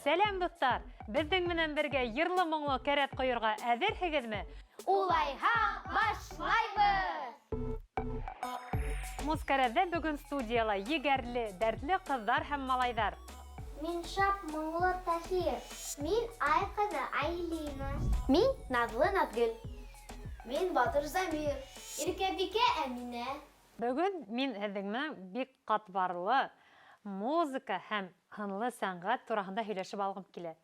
Сәлам дуслар! Безнең менән бергә йырлы моңлы кәрәт коерга әзерһегезме? Улайһа, башлайбыз! Мускәрәдә бүген студияла егәрле, дәртле кызлар һәм малайҙар. Мин шап моңлы Таһир. Мин Ай кызы Айлина. Мин Наҙлы Наҙгөл. Мин Батыр Замир. Иркәбикә Әминә. Бүген мин һеҙҙең менән бик ҡатмарлы музыка һәм һынлы сәнғәт тураһында һөйләшеп алғым килә.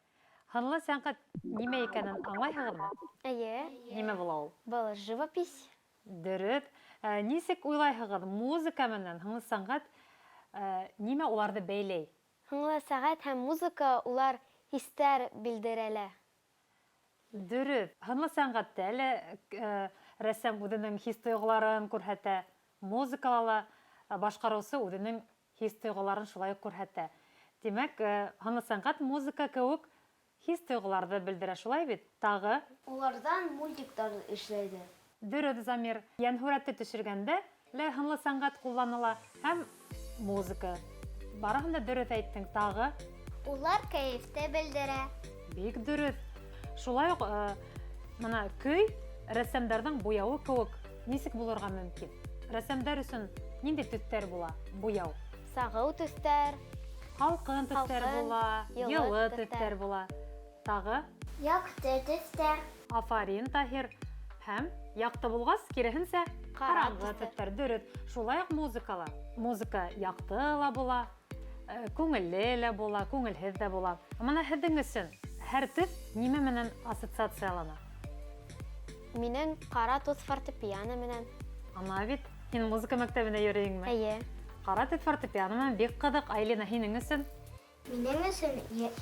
Һынлы сәнғәт нимә икәнен аңлайһығыҙмы? Әйе. Нимә була ул? Был живопись. Дөрөҫ. Нисек уйлайһығыҙ, музыка менән һынлы сәнғәт нимә уларҙы бәйләй? Һыңлы сәғәт һәм музыка улар хистәр билдерәлә. Дөрөҫ. Һынлы сәнғәттә лә рәссам үҙенең хис-тойғоларын күрһәтә, музыкала ла башҡарыусы үҙенең хис-тойғоларын шулай уҡ күрһәтә. Тимәк, һынлы сәнғәт музыка кеүек хис-тойғоларҙы белдерә, шулай бит? Тағы? Уларҙан мультиктар эшләйҙе. Дөрөҫ, Замир. Йәнһүрәтте төшөргәндә лә һынлы сәнғәт ҡулланыла һәм музыка. Барыһын да дөрөҫ әйттең. Тағы? Улар кәйефте белдерә. Бик дөрөҫ. Шулай уҡ мына көй рәссамдарҙың буяуы кеүек нисек булырға мөмкин? Рәссамдар өсөн ниндәй төҫтәр була? Буяу. Сағыу төҫтәр. Һалҡын төҫтәр була, йылы төҫтәр була. Тағы? Яҡты төҫтәр. Афарин, Таһир. Һәм яҡты булғас, киреһенсә, ҡараңғы төҫтәр. Дөрөҫ. Шулай уҡ музыкала. Музыка яҡты ла була, күңелле лә була, күңелһеҙ ҙә була. Мына һеҙҙең өсөн һәр төҫ нимә менән ассоциациялана? Минең ҡара төҫ фортепиано менән. Ана бит, һин музыка мәктәбенә йөрөйһеңме? Әйе. Ҡара төҫ фортепиано менән бик ҡыҙыҡ. Айлина, һинең өсөн? Минең өсөн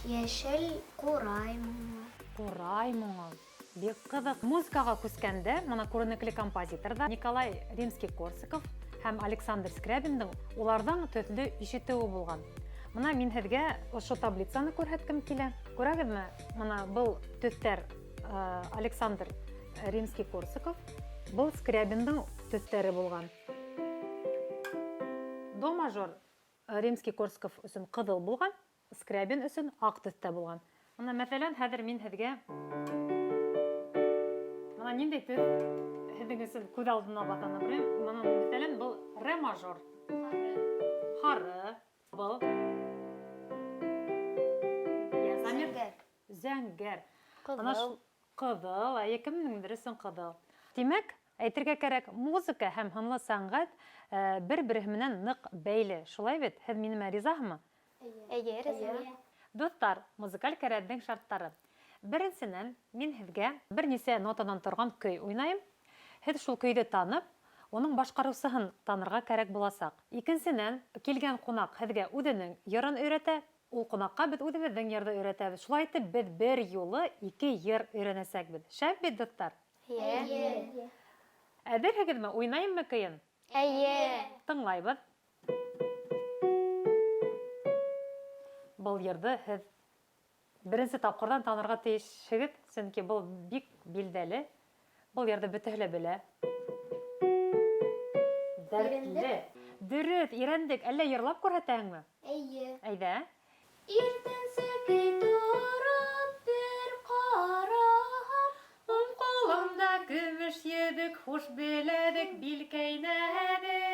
йәшел ҡурай моңо. Ҡурай моңо. Бик ҡыҙык. Музыкаға күскәндә, мына күренекле композиторҙар Николай Римский-Корсаков һәм Александр Скрябиндың уларҙың төҫлө ишетеүе булған. Мына мин һеҙгә ошо таблицаны күрһәткем килә. Күрәгеҙме? Мына был төҫтәр Александр Римский-Корсаков, был Скрябиндың төҫтәре булған. До мажор Римский-Корсаков өсөн ҡыҙыл булған, Скрябин өсөн аҡ төҫтә булған. Мына мәҫәлән, хәҙер мин һеҙгә мына ниндәй төҫ һеҙҙең өсөн күҙ алдына баҫаны беләм. Мына мәҫәлән, был ре мажор. Һары. Был Зәңгәр. Зәңгәр. Ҡыҙыл. Ҡыҙыл, кемдеңдер өсөн ҡыҙыл. Тимәк, әйтергә кәрәк, музыка һәм һынлы сәнғәт бер-береһе менән ныҡ бәйле. Шулай бит? Һеҙ минемә ризаһымы? Әйе, риза. Дуҫтар, музыкаль кәрәктең шарттары. Беренсенән, мин һеҙгә бер нисә нотанан торған көй уйнайым. Һеҙ шул көйҙө танып, уның башҡарыусыһын танырға кәрәк буласаҡ. Икенсенән, килгән ҡунаҡ һеҙгә үҙенең йырын өйрәтә, ул ҡунаҡҡа беҙ үҙебеҙҙең йырҙы өйрәтәбеҙ. Шулай итеп, беҙ бер юлы 2 йыр өйрәнәсәкбеҙ. Шәп бит, дуҫтар? Әйе. Әҙерһегеҙме? Уйнайыммы көйөн? Әйе. Тыңлайбыҙ. Был йырҙы һеҙ беренсе тапҡырҙан танырға тейешһегеҙ, сөнки был бик билдәле. Был йырҙы бөтәһе лә белә. Дәртле. Дөрөҫ, ирәндек. Әллә йырлап күрһәтәһеңме? Әйе. Әйҙә. Иртәнсәкәй тороп бер ҡараһам, Уң ҡулымда көмөш йөҙөк, хуш беләҙек билкәйнәҙек.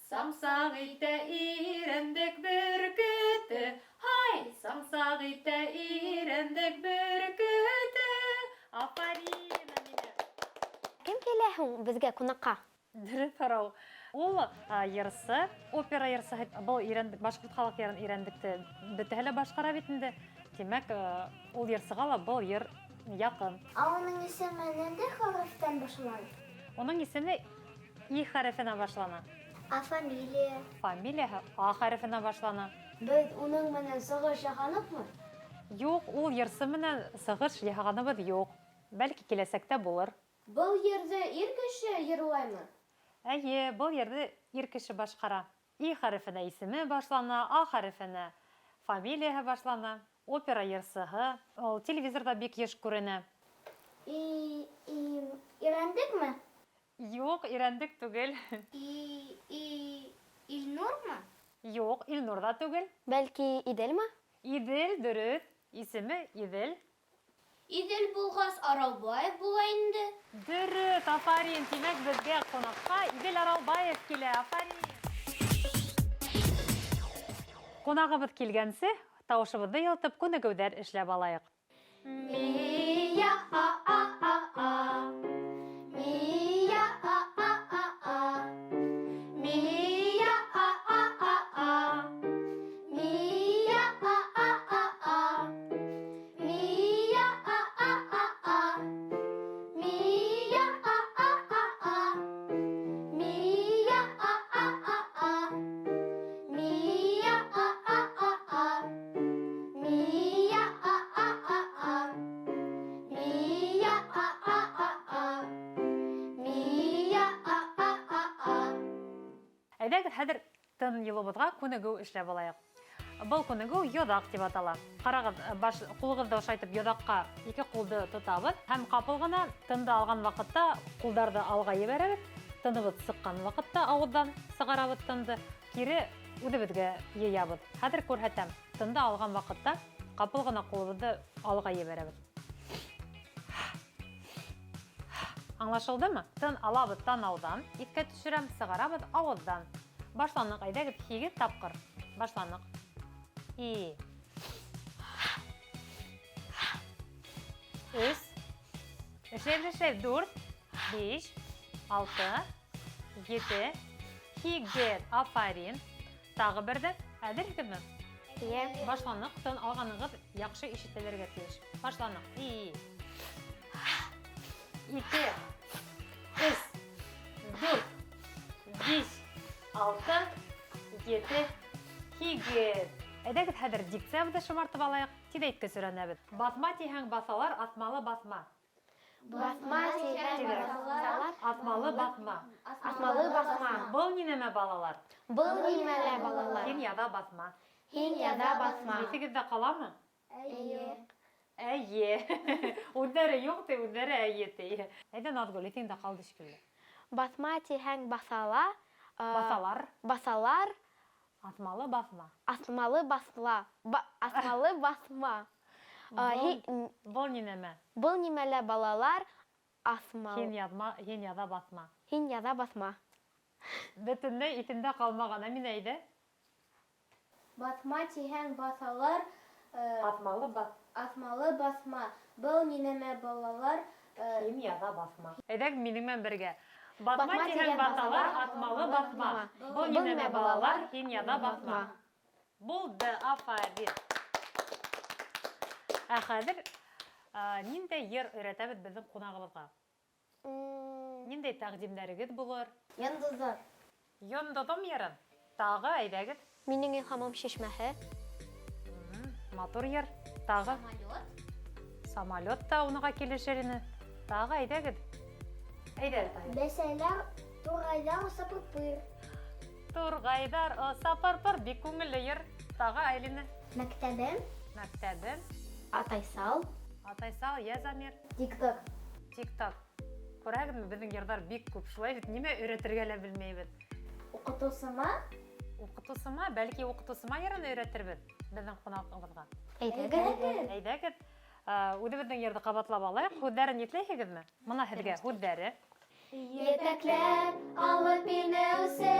Самсаҡ итә ирәндек бөркөтө, һай! Самсаҡ итә ирәндек бөркөтө. Афарин, Әминә. Кем килә һуң беҙгә ҡунаҡҡа? Дөрөҫ һорау. Ул йырсы, опера йырсыһы, был ирәндек, башҡорт халыҡ йырын ирәндекте бөтәһе лә башҡара бит инде. Тимәк, ул йырсыға ла был йыр яҡын. Уның исеме ниндәй хәрефтән башлана? Уның исеме И хәрефенә башлана. А фамилия? Фамилияһы А хәрефенә башлана. Беҙ уның менән сығыш яһаныҡмы? Юҡ, ул йырсы менән сығыш яһағаныбыҙ юҡ. Бәлки киләсәктә булыр. Был ерҙе ир кеше йырлаймы? Әйе, был йырҙы ир кеше башҡара. И хәрефенә исеме башлана, А хәрефенә фамилияһы башлана. Опера йырсыһы, ул телевизорҙа бик йыш күренә. Ирәндекме? Юҡ, ирәндек түгел. Илнурмы? Юҡ, Илнур ҙа түгел. Бәлки Иделме? Идел дөрес. Исеме Идел. Идел булгас Аралбаев була инде. Дөрес, афарин. Тимәк безгә кунакка Идел Аралбаев килә. Афарин. Кунагыбыз килгәнсе, тавышыбызды ялтып күнегүдәр эшләп алайык. Мия а. Мия а. Мия а. Мия а. Мия а. Мия а. Мия а. Мия а. Мия а. Мия а. Мия а. Әйдәгез хәзер тын юлыбызга күнегү эшләп алайык. Был күнегү йодак дип атала. Карагыз, кулыгызды ошайтып йодакка ике кулды тотабыз һәм капыл гына тынды алган вакытта кулдарды алга ебәрәбез. Тыныбыз сыккан вакытта авыздан сыгарабыз тынды, кире үдебезгә йыябыз. Хәзер күрһәтәм. Тынды алган вакытта капыл гына кулыбызды алга ебәрәбез. Аңлашылдымы? Тын алабыз танаудан, искә төшерәм, сыгарабыз авыздан. Башланык, әйдәгез 8 тапкыр. Башланык. И. 3. Эшләп 4, 5, 6, 7, 8. Афарин. Тагы бердән. Әдеркеме? Башланык, тын алганыгыз яхшы ишетелергә тиеш. Башланык. И. 2, 3, 4, 5, 6, 7, 8. Әйдәгез хәзер дикциябызды шомартып алайык. Тидәйткә сөйрәнәбез. Басма тиһәң басалар, атмалы басма. Басма тигән басалар. Атмалы басма. Атмалы басма. Был ни нәмә балалар? Был нимәлә балалар? Һин яда басма. Һин яда басма. Исегездә каламы? Әйе. Әйе. Үҙҙәре юҡ ти, үҙҙәре әйе ти. Әйдә Наҙгөл, итеңдә ҡалды шикелле. Басма тиһәң басала. Басалар. Басалар. Атмалы басма. Асмалы басма. Асмалы басма. Был ни нәмә? Был нимәлә балалар? Асмалы. Һин яда басма. Һин яда басма. Бөтөнләй итендә ҡалмаған, Әминә әйҙә. Басма тиһәң басалар. Атмалы басма. Атмалы басма. Был нимә балалар? Һин яда басма. Әйҙәгеҙ минең менән бергә. Басма тиһәң басалар, атмалы басма. Был ни нәмә балалар? Һин яда басма. Булды, афарин. Ә хәҙер ниндәй йыр өйрәтәбеҙ беҙҙең ҡунағыбыҙға? Ниндәй тәҡдимдәрегеҙ булыр? Йондоҙҙар. Йондоҙом йырын. Тағы әйҙәгеҙ. Минең илһамым шишмәһе. Матур йыр. Тағы. Самолет та уныға килешер ине. Тағы әйҙәгеҙ. Әйҙәгеҙ. Бәсәләр турғайҙар сапыр-пыр. Турғайҙар сапыр-пыр. Бик күңелле йыр. Тағы Айлина. Мәктәбем. Мәктәбем. Атайсал. Атайсал, йә Замир. Тик-ток. Тик-ток. Күрәгеҙме, беҙҙең йырҙар бик күп. Шулай бит, нимә өйрәтергә лә белмәйбеҙ. Уҡытыусыма. Уҡытыусыма, бәлки уҡытыусыма йырын өйрәтербеҙ беҙҙең ҡунаҡыбыҙға. Әйҙәгеҙ. Әйҙәгеҙ. Үҙебеҙҙең йырҙы ҡабатлап алайыҡ. Һүҙҙәрен етләйһегеҙме? Мына һеҙгә һүҙҙәре. Етәкләп алып инеүсе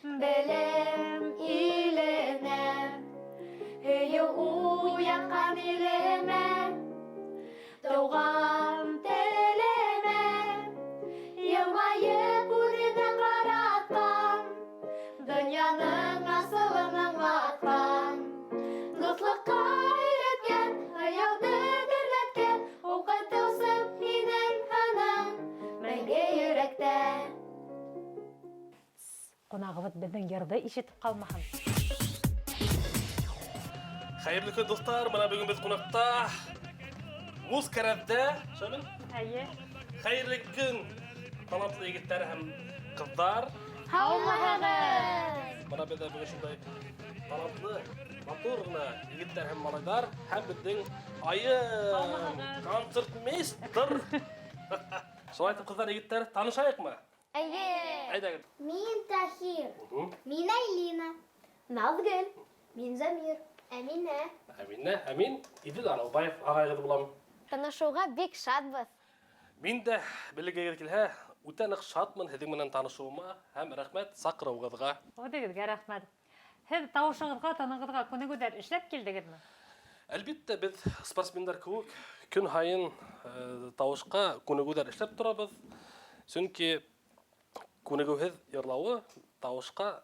белем иленә, һөйөү уятҡан илемә, тыуған телемә, йылмайып үҙенә ҡаратҡан, донъяның асылын аңлатҡан, дуҫлыҡҡа өйрәткән, хыялды гөрләткән, уҡытыусым һинең һаның, мәңге йөрәктә. Ҡунағыбыҙ беҙҙең йырҙы ишетеп ҡалмаһын. Хәйерле көн, дуҫтар. Бына бөгөн беҙ ҡунаҡта Вуз кәрәҙҙә. Шәмен? Әйе. Хәйерле көн, талантлы егеттәр һәм ҡыҙҙар. Һаумыһығыҙ! Бына беҙҙә бөгөн шундай талантлы, матур ғына егеттәр һәм малайҙар һәм беҙҙең айым, концертмейстер. Шулай итеп, ҡыҙҙар, егеттәр, танышайыҡмы? Әйе! Әйҙәгеҙ. Мин Тахир. Мин Айлина. Наҙгөл. Мин Замир. Әминә. Әмин, Идел Алаубаев ағайғыз болам. Танышуға бик шатбыз. Мин дә белегә килһә, үтә нык шатмын һеҙҙең менән танышыуыма һәм рәхмәт саҡырыуығыҙға. Үҙегеҙгә рәхмәт. Һеҙ тауышығыҙға, танығыҙға күнегеүҙәр эшләп килдегеҙме? Әлбиттә, беҙ спортсмендар кеүек көн һайын тауышҡа күнегеүҙәр эшләп торабыҙ. Сөнки күнегеүһеҙ йырлауы тауышҡа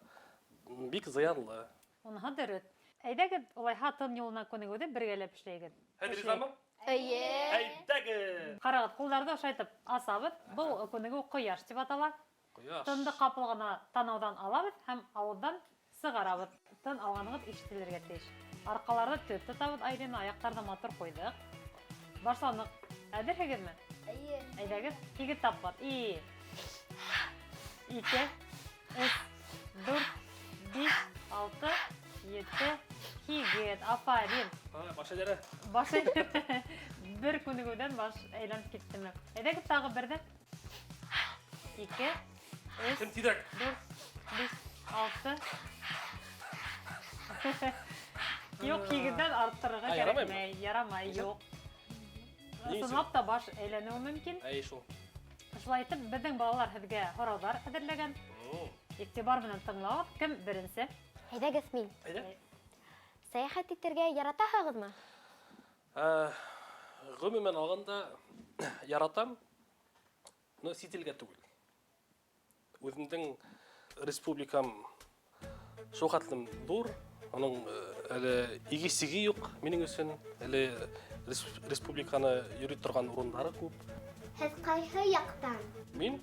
бик зыянлы. Уныһы дөрөҫ. Әйҙәгеҙ, улайһа тын юлына күнегеүҙе бергәләп эшләйгеҙ. Һеҙ ризамы? Эйе. Әйҙәгеҙ! Ҡарағыҙ, ҡулдарҙы ошайтып асабыҙ. Был күнегеү ҡояш тип атала. Ҡояш. Тынды ҡапыл ғына танауҙан алабыҙ һәм ауыҙҙан сығарабыҙ. Тын алғанығыҙ ишетелергә тейеш. Арҡаларҙы төп тотабыҙ, Айлина, аяҡтарҙы матур ҡуйҙыҡ. Башланыҡ. Әҙерһегеҙме? Әйе. Әйҙәгеҙ, 2 тапҡыр. 2, 3, 4, 5, 6, 7, 8. Афарин. Баш әйләнә. Баш бер күнегеүҙән баш әйләнеп киттеме? Әйҙәгеҙ тағы берҙе. 2, 3, Кем тиҙәк? 4, 5, 6. Юҡ, 8-дән арттырырға Ярамаймы? кәрәкмәй. Ярамай, юҡ. Ни өсөн? Ысынлап та баш әйләнеү мөмкин. Әй шул. Шулай итеп, беҙҙең балалар һеҙгә һорауҙар әҙерләгән. Иғтибар менән тыңлағыҙ. Кем беренсе? Әйҙәгеҙ мин. Әйҙә. Сәйәхәт итергә яратаһығыҙмы? Ғөмүмән алғанда яратам, но сит илгә түгел. Үҙемдең республикам шуҡатлым ҙур, оның әле иге-сиге юҡ минең өсөн, әле республиканы йөрөй торған урындары күп. Һеҙ ҡайһы яҡтан? Мин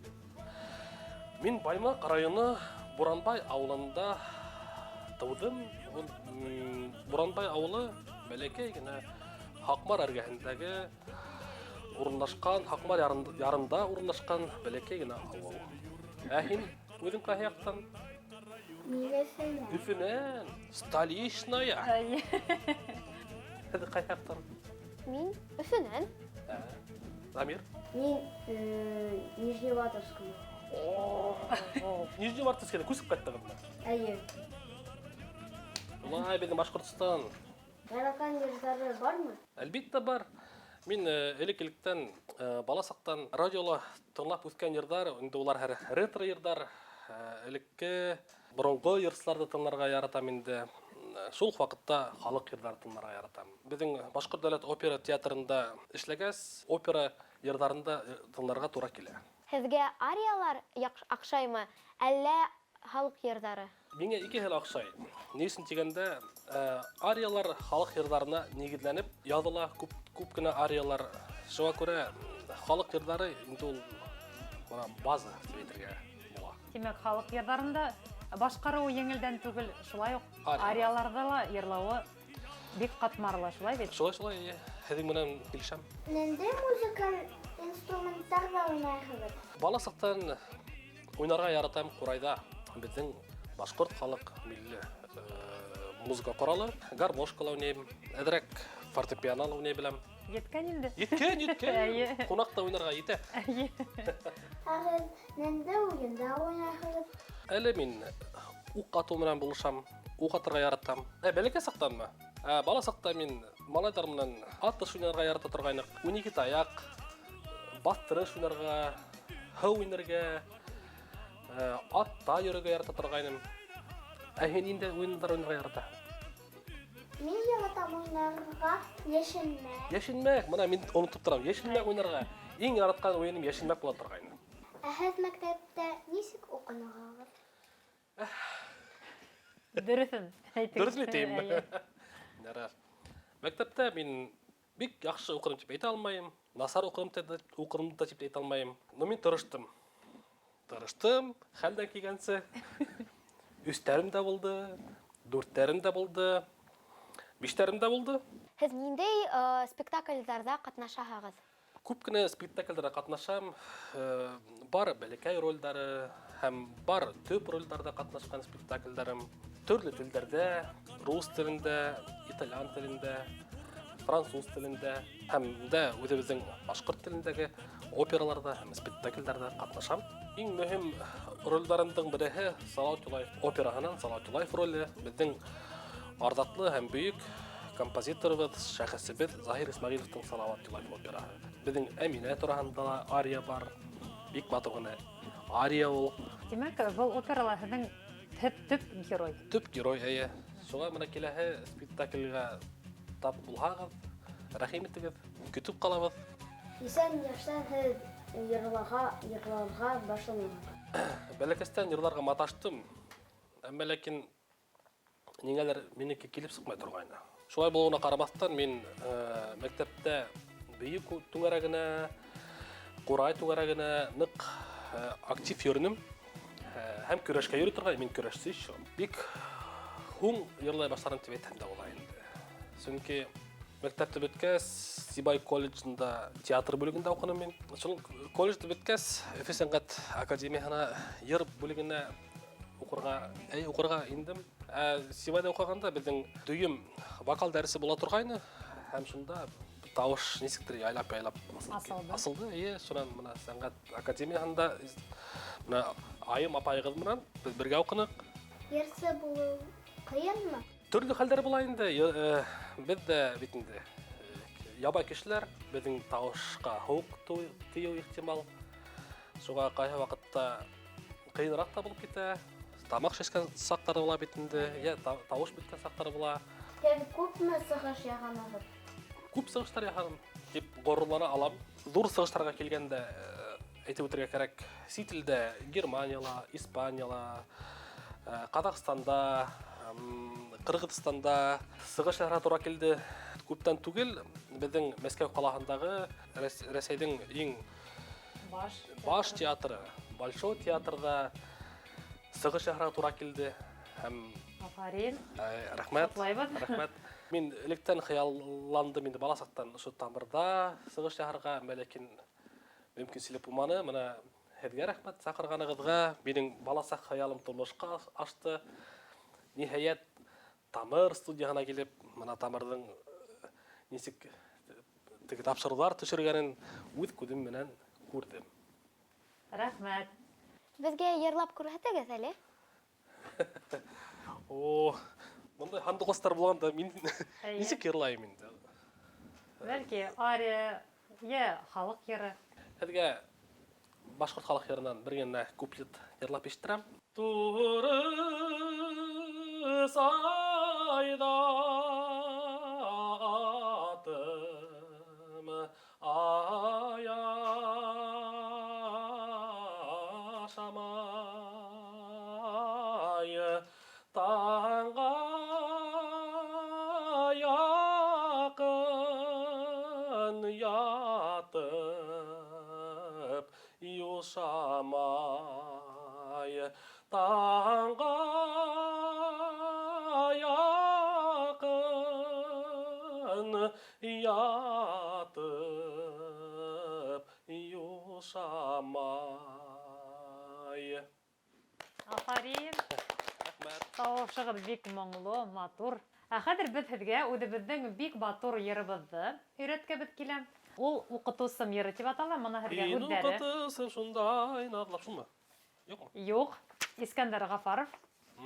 Баймаҡ районы Буранбай ауылында тыуҙым. Буранбай ауылы бәләкәй генә Һаҡмар эргәһендәге урынлашҡан, Һаҡмар ярында урынлашҡан бәләкәй генә ауыл. Ә һин үҙең ҡайһы яҡтан? Мин Өфөнән. Өфөнән, столичная. Һеҙ ҡайһы яҡтан? Мин Өфөнән. Замир? Мин Нижневартовскмын. Нижневартовскиҙа күсеп ҡайттығыҙмы? Әйе. Улай, беҙҙең Башҡортостан. Яратҡан йырҙары бармы? Әлбиттә бар. Мин элек-электән бала саҡтан радиола тыңлап үҫкән йырҙар, инде улар ретро йырҙар, элекке боронғо йырсыларҙы тыңларға яратам инде. Шул ваҡытта халыҡ йырҙары тыңларға яратам. Беҙҙең Башҡорт дәүләт опера театрында эшләгәс, опера йырҙарында тыңларға тура килә. Һеҙгә ариялар аҡшаймы, әллә халыҡ йырҙары? Миңә икеһе лә оҡшай. Ни өсөн тигәндә, ариялар халыҡ йырҙарына нигеҙләнеп яҙыла, күп кенә ариялар. Шуға күрә халыҡ йырҙары инде ул база тип әйтергә була. Тимәк, халыҡ йырҙарында башҡарыуы еңелдән түгел, шулай уҡ Ариялар. арияларҙа ла йырлауы бик ҡатмарлы, шулай бит? Шулай, һеҙҙең менән килешәм. Нендәй музыкал инструментарҙа уйнайһығыҙ? Бала саҡтан уйнарға яратам ҡурайҙа. Беҙҙең башҡорт халыҡ милли музыка ҡоралы. Гармошкала уйнайым, әҙерәк фортепианала уйнай беләм. Еткән инде. Еткән. Әйе. Ҡунаҡта уйнарға етә. Һеҙ нендәй уйында уйнайһығыҙ? Әле мин уҡ атыу менән булышам, уҡ атырға яратам. Бәләкәй саҡтанмы? Бала саҡта мин малайҙар менән атыш уйнарға ярата торғайныҡ. 12 таяҡ, баҫтырыш уйнарға, һыу уйнарға, атта йөрөргә ярата торғайным. Ә һин ниндәй уйындар уйнарға ярата? Мин яратам уйнарға йәшенмәк. Йәшенмәк, мына мин онотоп торам. Йәшенмәк уйнарға. Иң яратҡан уйыным йәшенмәк була торғайны. Ә һеҙ мәктәптә нисек уҡынығыҙ? Дөрөҫөн әйтегеҙ. Дөрөҫ әйтәйем. Әйе. Ярар. Мәктәптә мин бик яҡшы уҡыдым тип әйтә алмайым. Насар уҡыдым да тип әйтә алмайым. Но мин тырыштым. Хәлдән килгәнсе. 3-тәрем дә булды, 4-тәрем дә булды, 5-тәрем дә булды. Һеҙ ниндәй спектакльҙарҙа ҡатнашаһығыҙ? Күп кенә спектакльдәрҙә ҡатнашам. Бар бәләкәй ролдары һәм бар төп ролдарҙа ҡатнашҡан спектакльдәрем. Төрлө телдәрҙә, рус телендә, итальян телендә, француз телендә һәм дә үҙебеҙҙең башҡорт телендәге операларҙа һәм спектакльдәрҙә ҡатнашам. Иң мөһим ролдарымдың береһе Салауат Юлаев операһынан Салауат Юлаев роле. Беҙҙең ардатлы һәм бөек композиторыбыз, шәхесебез Заһир Исмәгыйлевтың Салават Юлаев операһы. Безнең Әминә тураһында ла ария бар. Бик матур гына ария ул. Димәк, был опералар һезнең төп герой. Төп герой әйе. Шуңа менә киләһе спектакльгә тап булһагыз, рәхим итегез, көтүп калабыз. Исән яшьтән һез йырларга башлаган. Бәләкәстән йырларга маташтым. Әмма ләкин ниңәлер минеке килеп сыкмай торгайны. Шулай булуына карамастан мин мәктәптә бөек түңәрәгенә, курай түңәрәгенә нык актив йөрнем. Һәм көрәшкә йөри торган, мин көрәшсез. Бик хуң йырлай башларым дип әйтәм дә була инде. Чөнки мәктәпте беткәс, Сибай колледжында театр бүлегендә укыдым мин. Шул колледжды беткәс, Өфе сәнгать академиясына йыр бүлегенә укырга индем. Сибайда укыганда безнең дөйем вокал дәресе була торгайны. Һәм шунда тавыш нисектер яйлап асылды. Шуннан менә сәнгать академиясында менә айым апайгыз менән без бергә укыдык. Ярсы булу кыенмы? Төрле хәлләр була инде. Без дә бит инде ябай кешеләр, безнең тавышка хук тию ихтимал. Шуңа кайһы вакытта кыенрак та булып китә. Тамак шешкән сактары була бит инде. Тавыш биткән сактары була. Һәм күпме сыгыш яһанагыз? Күп сыгыштар яһадым дип горурлана алам. Зур сыгыштарга килгәндә әйтеп үтәргә кирәк. Сителдә Германияла, Испанияла, Казакстанда, Кыргызстанда сыгыш яһарга туры килде. Күптән түгел безнең Мәскәү калаһындагы Рәсәйнең иң баш театры, Большой театрда сыгыш яһарга туры килде. Һәм Афарин. Рәхмәт. Рәхмәт. Мин электән хыялландым инде баласактан шу тамырда сыгыш яһарга, ләкин мөмкинчелек булмады. Менә һезгә рәхмәт чакырганыгызга. Минең баласак хыялым тормышка ашты. Ниһаять Тамыр студиясына килеп, менә Тамырның нисек теге тапшырулар төшергәнен үз күзем менән күрдем. Рәхмәт. Безгә йырлап күрһәтегез әле. Мондай хандыгыстар булганда мин нисек йырлайм инде? Бәлки ария, халык йыры. Һезгә башкорт халык йырынан бер генә куплет йырлап ишеттерәм. Туры сайда атым аяшамай таңга якын ятып юшамай таңга якын ятып юшамай. Афарин. Тавышыгыз бик моңлы, матур. Хәзер без һезгә үзебезнең бик матур йырыбызны өйрәткәбез килә. Ул укытусым йыры дип атала, моны һәргә үздәре. Укытусым шундай надлап шулмы? Юкмы? Юк, Искәндәр Гафаров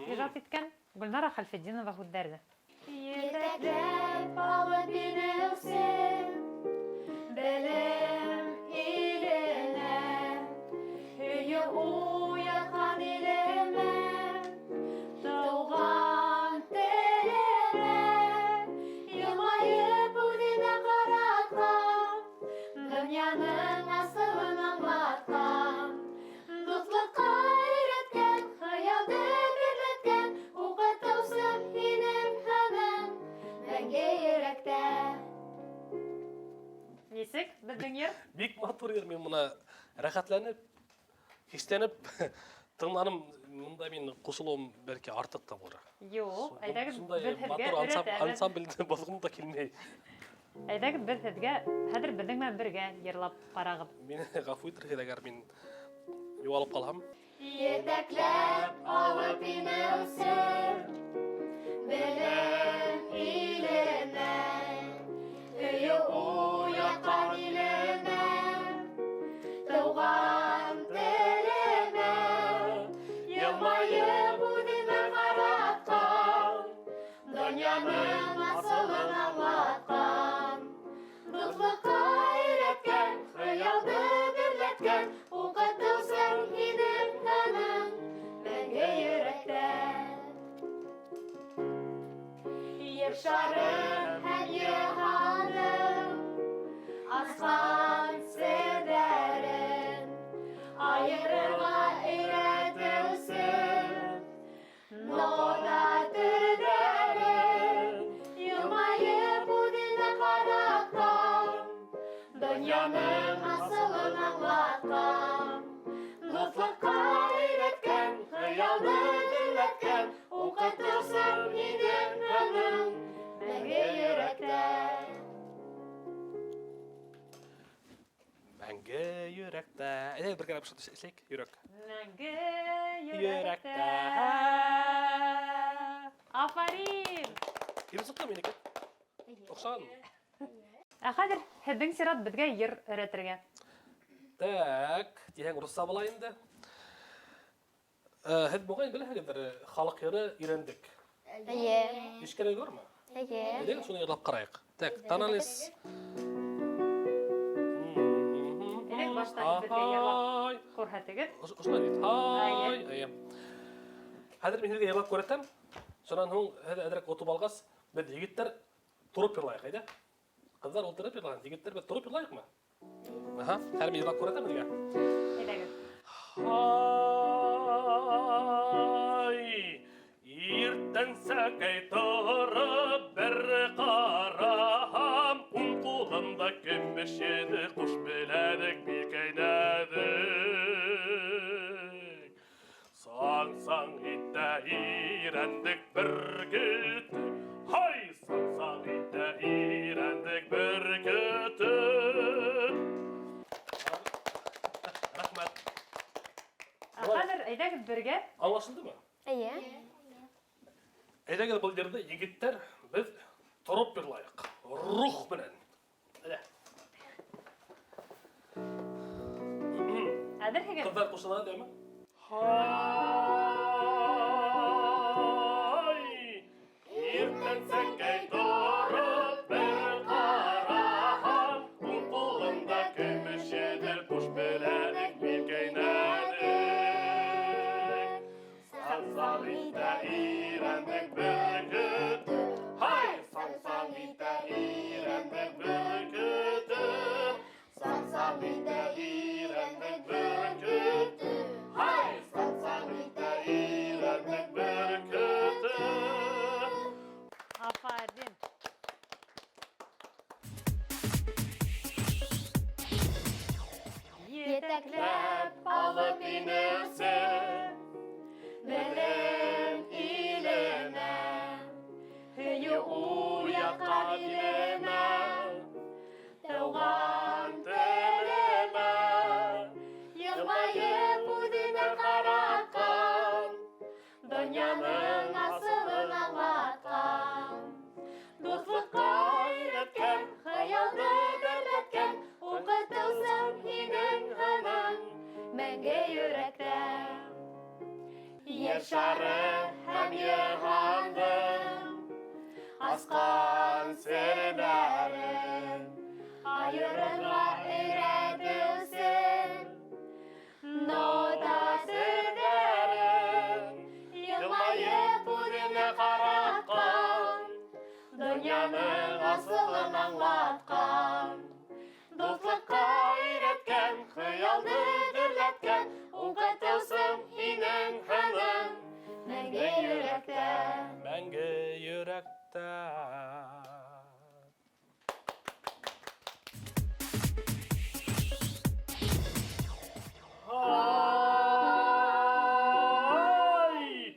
иҗат иткән, Гөлнара Хәлфетдинова үздәре. Йөрәкләп алып бинеүсен, белем иленә, өйе уяткан илемә, туган телемә, елмаеп үзенә караткан, дөньяның асылын аңлаткан, дуслыкка өйрәткән, хыялды бирләткән, укытусым һинең һаман мәңге йөрәктә. Нисек безнең йыр? Бик матур йыр, мин моны рәхәтләнеп, хистәнеп тыңланым. Монда мин кушылуым бәлки артык та булыр. Юк, әйдәгез без һезгә матур өйрәтәбез. ансамбльдә булгым да килмәй. Әйдәгез без һезгә хәзер безнең белән бергә йырлап карагыз. Мине гафу итегез әгәр мин югалып калһам. Йөрәкләп алып бинеүсен, белем иленә, өйе уяткан илемә, туган телемә, елмаеп үзенә караткан, дөнья öğretken, укытылсын һинең һының мәңге йөрәктә. Ер шарым һәм йыһаным, асқан сердәрен, айырырга өйрәтелсен, нода түрдәрен, елмаеп үҙенә ҡараткан, донъяның асылын аңлаткан, дуҫлыҡҡа өйрәткән, хыялды дөрләткән, укытылсын һинең һының мәңге йөрәктә. Мәңге йөрәктә. Әйдә бер кенә башта эшләйек, йөрәк. Мәңге Йөрәктә. йөрәктә. Афарин! Ирсәккә минеке. Оксан. Ә хәзер һеҙҙең сират беҙгә йыр өйрәтергә. Так, тиһәң русса була инде. Һеҙ бугай беләһегеҙҙер, халыҡ йыры өйрәндек. Әйе. Ишкәне görме? Әйе. Әйдә шуны йырлап ҡарайыҡ. Так, таналис. Элек башта беҙгә йырлап күрһәтегеҙ. Ошолай бит. Һай. Әйе. Хәзер мин һеҙгә йырлап күрһәтәм. Шунан һуң һеҙ әҙерәк отоп алғас, беҙ егеттәр тороп йырлайыҡ, әйҙә. Ҡыҙҙар ултырып йырлаған, егеттәр беҙ тороп йырлайыҡмы? Аһа, хәзер мин йырлап күрһәтәм һеҙгә. Әйҙәгеҙ. Һай, иртәнсәкәй тороп бер ҡараһам, уң ҡулымда көмөш еді, ҡуш беләҙек билкәйнәдек. Саң-саң итә ирәндек бер көтөк. Һай, саң-саң итә ирәндек бер көтөк. Рәхмәт. Хәзер әйҙәгеҙ бергә. Аңлашылдымы? Әйе. Әйдәгеҙ был йырҙы егеттәр беҙ тороп йырлайыҡ. Рух менән. Әйҙә. Әҙер һегеҙ. Ҡыҙҙар ҡушыла дәме? Һай, иртәнсәкәй тороп бер ҡараһам, уң ҡулымда көмөш еді, ҡуш беләҙек билкәйнәдек. Саң-саң итә ирәндек бер көтөк. Һай, саң-саң итә ирәндек бер көтөк. Саң-саң итә ирәндек бер көтөк. Һай, саң-саң итә ирәндек бер көтөк. Афарин. Етәкләп Алып инерсен, Белем иленә, һөйө уятҡа килемә, тыуған телемә, йылмайып үҙенә ҡараткан, донъяның асылын аңлаткан, дуҫлыҡҡа өйрәткән, хыялды дөрләткән, укытылсын һинең һының мәңге йөрәктә. Ер шары һәм йыһандым, асҡан серҙәрен, Айырырға өйрәтелсен, нота серҙәрен, йылмайып үҙенә ҡараткан, донъяның асылын аңлаткан, дуҫлыҡҡа өйрәткән, хыялды дөрләткән, укытылсын һинең һының мәңге йөрәктә. мәңге йөрәктә. Ай,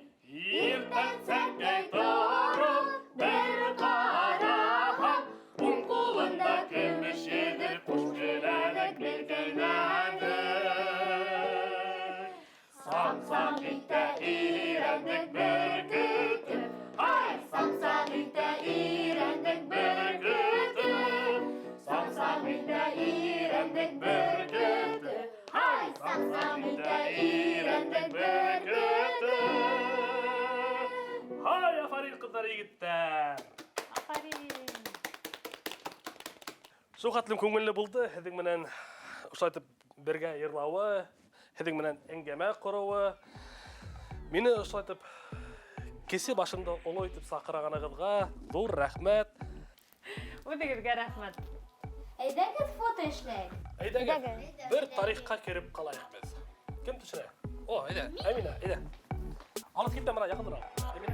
иртәнсәкәй тороп бер ҡараһам, уң ҡулымда көмөш еді, ҡуш беләҙек билкәйнәдек. Саң-саң итә ирәндек бер көтөк. Ай, саң-саң итә ирәндек бер көтөк. Саң-саң итә ирәндек бер көтөк. Ай, саң-саң итә ирәндек бер көтөк. Һай, афарин ҡыҙҙар, егеттәр. Афарин. Шул хәтлем күңелле булды һеҙҙең менән ошолай итеп бергә йырлавы, һеҙҙең менән әңгәмә ҡороуы. Мине ошайтып кесе башында оло итеп саҡырағанығыҙға ҙур рәхмәт. Үҙегеҙгә рәхмәт. Әйҙәгеҙ фото эшләйек. Әйҙәгеҙ, бер тарихҡа кереп ҡалайыҡ беҙ. Кем төшөрә? О, әйҙә, Әминә, әйҙә. Алып китмә бына, яҡындыраҡ. Әминә,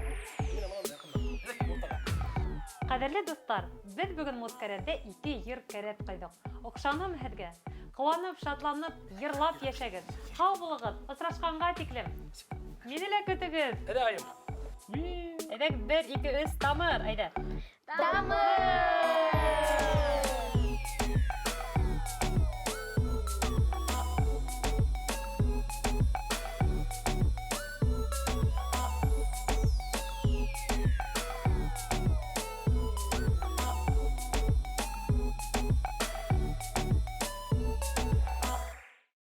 бына яҡындыраҡ. Әйҙә, уртаға. Ҡәҙерле дуҫтар, беҙ бөгөн Мускәрәҙә 2 йыр кәрәт ҡойҙоҡ. Оҡшанымы һеҙгә? Ҡыуанып, шатланып, йырлап йәшәгеҙ. Һау булығыҙ, осрашҡанға тиклем. Мине лә көтөгөҙ. Әйҙә, Айым. Әйҙәгеҙ, 1, 2, 3, тамыр, әйҙә. Тамыр!